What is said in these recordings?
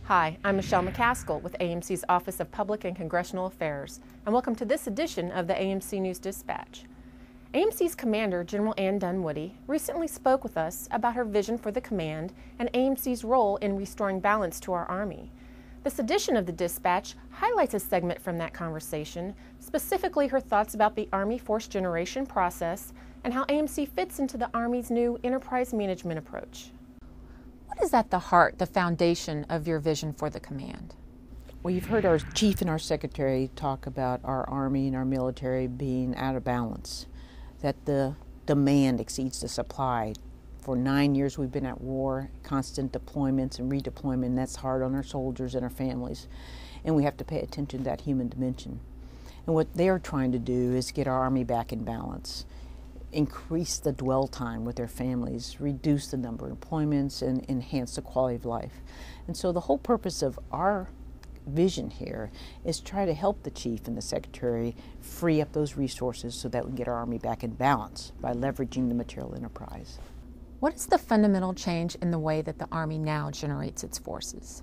Hi, I'm Michelle McCaskill with AMC's Office of Public and Congressional Affairs, and welcome to this edition of the AMC News Dispatch. AMC's Commander, General Ann Dunwoody, recently spoke with us about her vision for the command and AMC's role in restoring balance to our Army. This edition of the Dispatch highlights a segment from that conversation, specifically her thoughts about the Army force generation process and how AMC fits into the Army's new enterprise management approach. What is at the heart, the foundation of your vision for the command? Well, you've heard our chief and our secretary talk about our Army and our military being out of balance, that the demand exceeds the supply. For 9 years we've been at war, constant deployments and redeployment. That's hard on our soldiers and our families, and we have to pay attention to that human dimension. And what they're trying to do is get our Army back in balance, increase the dwell time with their families, reduce the number of deployments, and enhance the quality of life. And so the whole purpose of our vision here is try to help the chief and the secretary free up those resources so that we can get our Army back in balance by leveraging the material enterprise. What is the fundamental change in the way that the Army now generates its forces?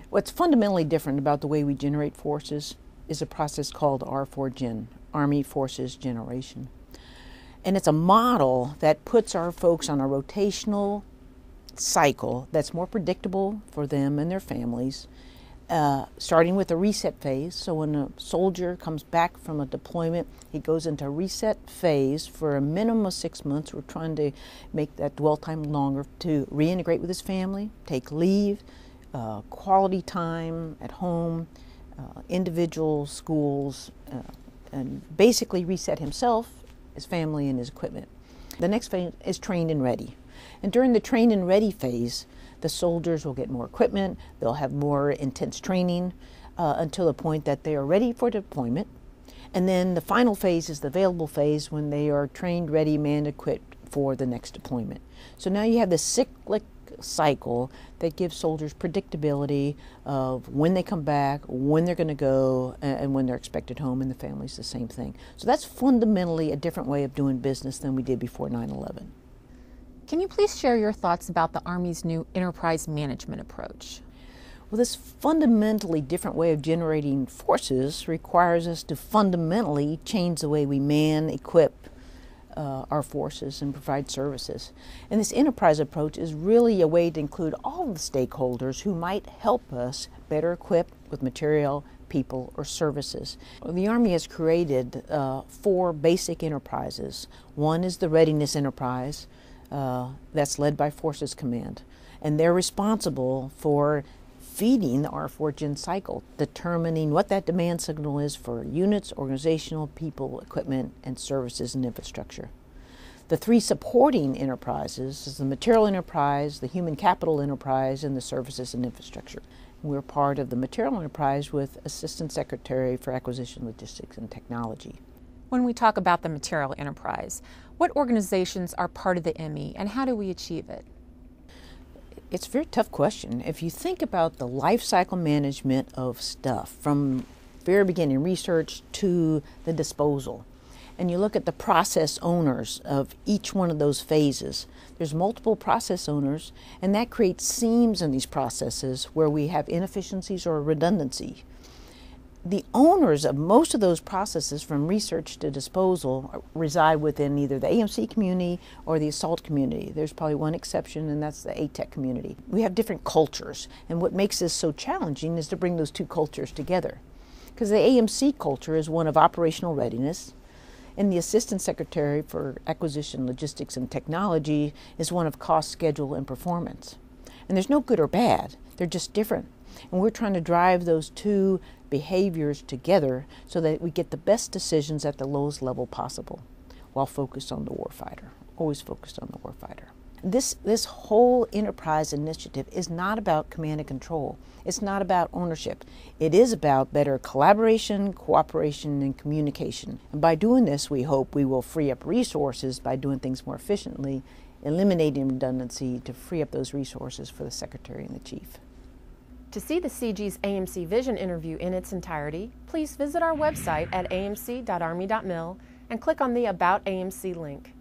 What's fundamentally different about the way we generate forces is a process called R4Gen, Army Forces Generation. And it's a model that puts our folks on a rotational cycle that's more predictable for them and their families, starting with a reset phase. So when a soldier comes back from a deployment, he goes into a reset phase for a minimum of 6 months. We're trying to make that dwell time longer to reintegrate with his family, take leave, quality time at home, individual schools, and basically reset himself, his family, and his equipment. The next phase is trained and ready. And during the train and ready phase, the soldiers will get more equipment, they'll have more intense training until the point that they are ready for deployment. And then the final phase is the available phase when they are trained, ready, manned, equipped for the next deployment. So now you have this cyclic cycle that gives soldiers predictability of when they come back, when they're going to go, and when they're expected home, and the family's the same thing. So that's fundamentally a different way of doing business than we did before 9/11. Can you please share your thoughts about the Army's new enterprise management approach? Well, this fundamentally different way of generating forces requires us to fundamentally change the way we man, equip our forces and provide services. And this enterprise approach is really a way to include all the stakeholders who might help us better equip with material, people, or services. The Army has created 4 basic enterprises. One is the Readiness Enterprise, that's led by Forces Command, and they're responsible for feeding the R4Gen cycle, determining what that demand signal is for units, organizational, people, equipment, and services and infrastructure. The 3 supporting enterprises is the Material Enterprise, the Human Capital Enterprise, and the Services and Infrastructure. We're part of the Material Enterprise with Assistant Secretary for Acquisition, Logistics, and Technology. When we talk about the Material Enterprise, what organizations are part of the ME and how do we achieve it? It's a very tough question. If you think about the life cycle management of stuff from very beginning research to the disposal, and you look at the process owners of each one of those phases, there's multiple process owners, and that creates seams in these processes where we have inefficiencies or redundancy. The owners of most of those processes from research to disposal reside within either the AMC community or the assault community. There's probably one exception, and that's the ATEC community. We have different cultures, and what makes this so challenging is to bring those 2 cultures together. Because the AMC culture is one of operational readiness, and the Assistant Secretary for Acquisition, Logistics, and Technology is one of cost, schedule, and performance. And there's no good or bad, they're just different. And we're trying to drive those 2 behaviors together so that we get the best decisions at the lowest level possible while focused on the warfighter, always focused on the warfighter. This whole enterprise initiative is not about command and control. It's not about ownership. It is about better collaboration, cooperation, and communication. And by doing this, we hope we will free up resources by doing things more efficiently, eliminating redundancy to free up those resources for the Secretary and the Chief. To see the CG's AMC Vision interview in its entirety, please visit our website at amc.army.mil and click on the About AMC link.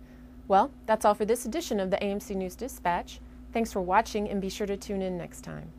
Well, that's all for this edition of the AMC News Dispatch. Thanks for watching, and be sure to tune in next time.